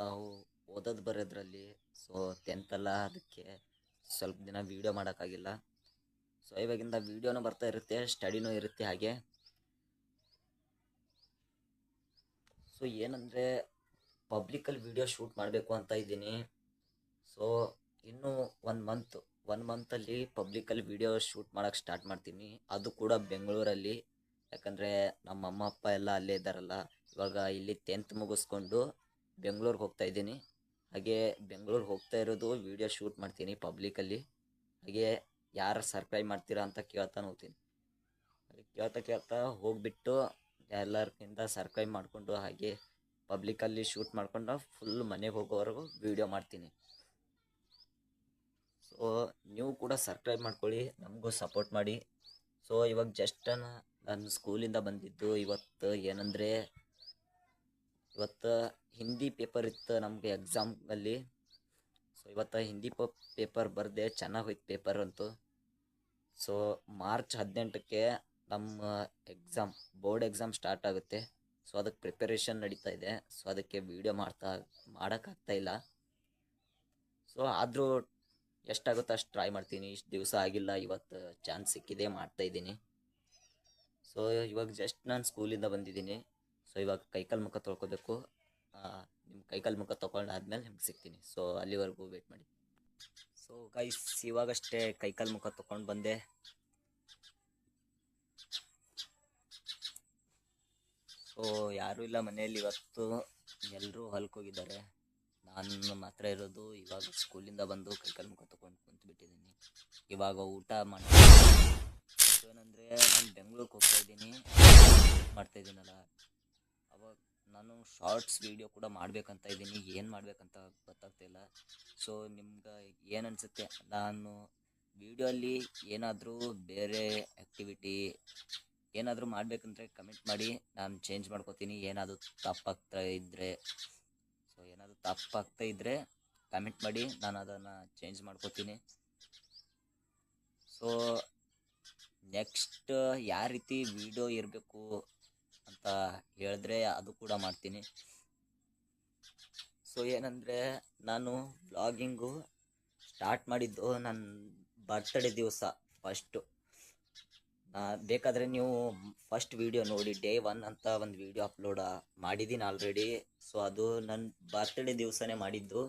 ನಾವು ಓದೋದು ಬರೋದ್ರಲ್ಲಿ so 10th ಅಲ್ಲ, ಅದಕ್ಕೆ ಸ್ವಲ್ಪ ದಿನ ವೀಡಿಯೋ ಮಾಡೋಕ್ಕಾಗಿಲ್ಲ. ಸೊ ಇವಾಗಿಂದ ವೀಡಿಯೋನೂ ಬರ್ತಾ ಇರುತ್ತೆ, ಸ್ಟಡಿನೂ ಇರುತ್ತೆ ಹಾಗೆ. ಸೊ ಏನಂದರೆ ಪಬ್ಲಿಕಲ್ಲಿ ವೀಡಿಯೋ ಶೂಟ್ ಮಾಡಬೇಕು ಅಂತ ಇದ್ದೀನಿ. ಸೊ ಇನ್ನೂ ಒನ್ ಮಂತಲ್ಲಿ ಪಬ್ಲಿಕಲ್ಲಿ ವೀಡಿಯೋ ಶೂಟ್ ಮಾಡೋಕ್ಕೆ ಸ್ಟಾರ್ಟ್ ಮಾಡ್ತೀನಿ, ಅದು ಕೂಡ ಬೆಂಗಳೂರಲ್ಲಿ. ಯಾಕಂದರೆ ನಮ್ಮ ಅಮ್ಮ ಅಪ್ಪ ಎಲ್ಲ ಅಲ್ಲೇ ಇದ್ದಾರಲ್ಲ. ಇವಾಗ ಇಲ್ಲಿ 10th ಮುಗಿಸ್ಕೊಂಡು ಬೆಂಗಳೂರಿಗೆ ಹೋಗ್ತಾ ಇದ್ದೀನಿ. ಹಾಗೆ ಬೆಂಗಳೂರಿಗೆ ಹೋಗ್ತಾ ಇರೋದು ವೀಡಿಯೋ ಶೂಟ್ ಮಾಡ್ತೀನಿ ಪಬ್ಲಿಕಲ್ಲಿ. ಹಾಗೆ ಯಾರು ಸಬ್ಸ್ಕ್ರೈಬ್ ಮಾಡ್ತೀರಾ ಅಂತ ಕೇಳ್ತಾನೆ ಹೋಗ್ತೀನಿ. ಹಾಗೆ ಕೇಳ್ತಾ ಹೋಗ್ಬಿಟ್ಟು ಎಲ್ಲರಿಗಿಂತ ಸಬ್ಸ್ಕ್ರೈಬ್ ಮಾಡಿಕೊಂಡು ಹಾಗೆ ಪಬ್ಲಿಕಲ್ಲಿ ಶೂಟ್ ಮಾಡ್ಕೊಂಡು ಫುಲ್ ಮನೆಗೆ ಹೋಗೋವರೆಗೂ ವೀಡಿಯೋ ಮಾಡ್ತೀನಿ. ಸೊ ನೀವು ಕೂಡ ಸಬ್ಸ್ಕ್ರೈಬ್ ಮಾಡ್ಕೊಳ್ಳಿ, ನಮಗೂ ಸಪೋರ್ಟ್ ಮಾಡಿ. ಸೊ ಇವಾಗ ಜಸ್ಟ್ ನಾನು ಸ್ಕೂಲಿಂದ ಬಂದಿದ್ದು. ಇವತ್ತು ಹಿಂದಿ ಪೇಪರ್ ಇತ್ತು ನಮಗೆ ಎಕ್ಸಾಮಲ್ಲಿ. ಸೊ ಇವತ್ತು ಹಿಂದಿ ಪೇಪರ್ ಬರೆದೆ, ಚೆನ್ನಾಗಿ ಹೋಯ್ತು ಪೇಪರ್ ಅಂತೂ. ಸೊ ಮಾರ್ಚ್ 18ಕ್ಕೆ ನಮ್ಮ ಬೋರ್ಡ್ ಎಕ್ಸಾಮ್ ಸ್ಟಾರ್ಟ್ ಆಗುತ್ತೆ. ಸೊ ಅದಕ್ಕೆ ಪ್ರಿಪರೇಷನ್ ನಡೀತಾ ಇದೆ. ಸೊ ಅದಕ್ಕೆ ವೀಡಿಯೋ ಮಾಡೋಕ್ಕಾಗ್ತಾ ಇಲ್ಲ. ಸೊ ಆದರೂ ಎಷ್ಟಾಗುತ್ತೋ ಅಷ್ಟು ಟ್ರೈ ಮಾಡ್ತೀನಿ. ಇಷ್ಟು ದಿವಸ ಆಗಿಲ್ಲ, ಇವತ್ತು ಚಾನ್ಸ್ ಸಿಕ್ಕಿದೆ, ಮಾಡ್ತಾಯಿದ್ದೀನಿ. ಸೊ ಇವಾಗ ಜಸ್ಟ್ ನಾನು ಸ್ಕೂಲಿಂದ ಬಂದಿದ್ದೀನಿ. ಸೊ ಇವಾಗ ಕೈಕಾಲು ಮುಖ ತೊಳ್ಕೊಬೇಕು. ನಿಮ್ಮ ಕೈಕಾಲು ಮುಖ ತೊಗೊಂಡಾದ್ಮೇಲೆ ನಿಮ್ಗೆ ಸಿಗ್ತೀನಿ. ಸೊ ಅಲ್ಲಿವರೆಗೂ ವೇಟ್ ಮಾಡಿ. ಸೊ ಗೈಸ್, ಇವಾಗಷ್ಟೇ ಕೈಕಾಲು ಮುಖ ತೊಗೊಂಡು ಬಂದೆ. ಸೊ ಯಾರೂ ಇಲ್ಲ ಮನೆಯಲ್ಲಿ ಇವತ್ತು, ಎಲ್ಲರೂ ಹೊಲಕ್ಕೆ ಹೋಗಿದ್ದಾರೆ. ನಾನು ಮಾತ್ರ ಇರೋದು. ಇವಾಗ ಸ್ಕೂಲಿಂದ ಬಂದು ಕೈಕಾಲು ಮುಖ ತೊಗೊಂಡು ಕುಂತ್ಬಿಟ್ಟಿದ್ದೀನಿ. ಇವಾಗ ಊಟ ಏನಂದರೆ ನಾನು ಬೆಂಗಳೂರಿಗೆ ಮಾಡ್ತಾಯಿದ್ದೀನಲ್ಲ, ಅವಾಗ ನಾನು ಶಾರ್ಟ್ಸ್ ವೀಡಿಯೋ ಕೂಡ ಮಾಡ್ಬೇಕಂತ ಇದ್ದೀನಿ. ಏನು ಮಾಡ್ಬೇಕಂತ ಗೊತ್ತಾಗ್ತಾಯಿಲ್ಲ. ಸೊ ನಿಮ್ಗೆ ಏನು ಅನಿಸುತ್ತೆ, ನಾನು ವೀಡಿಯೋಲ್ಲಿ ಏನಾದರೂ ಬೇರೆ ಆ್ಯಕ್ಟಿವಿಟಿ ಏನಾದರೂ ಮಾಡಬೇಕಂದ್ರೆ ಕಮೆಂಟ್ ಮಾಡಿ, ನಾನು ಚೇಂಜ್ ಮಾಡ್ಕೋತೀನಿ. ಏನಾದರೂ ತಪ್ಪಾಗ್ತಾ ಇದ್ದರೆ ಕಮೆಂಟ್ ಮಾಡಿ, ನಾನು ಅದನ್ನು ಚೇಂಜ್ ಮಾಡ್ಕೋತೀನಿ. ಸೊ ನೆಕ್ಸ್ಟ್ ಯಾವ ರೀತಿ ವಿಡಿಯೋ ಇರಬೇಕು ಅಂತ ಹೇಳಿದ್ರೆ ಅದು ಕೂಡ ಮಾಡ್ತೀನಿ. ಸೊ ಏನಂದರೆ ನಾನು ಬ್ಲಾಗಿಂಗು ಸ್ಟಾರ್ಟ್ ಮಾಡಿದ್ದು ನನ್ನ ಬರ್ತ್ಡೇ ದಿವಸ ಫಸ್ಟು. ಬೇಕಾದರೆ ನೀವು ಫಸ್ಟ್ ವೀಡಿಯೋ ನೋಡಿ, Day 1 ಅಂತ ಒಂದು ವೀಡಿಯೋ ಅಪ್ಲೋಡ್ ಮಾಡಿದ್ದೀನಿ ಆಲ್ರೆಡಿ. ಸೊ ಅದು ನನ್ನ ಬರ್ತ್ಡೇ ದಿವಸನೇ ಮಾಡಿದ್ದು.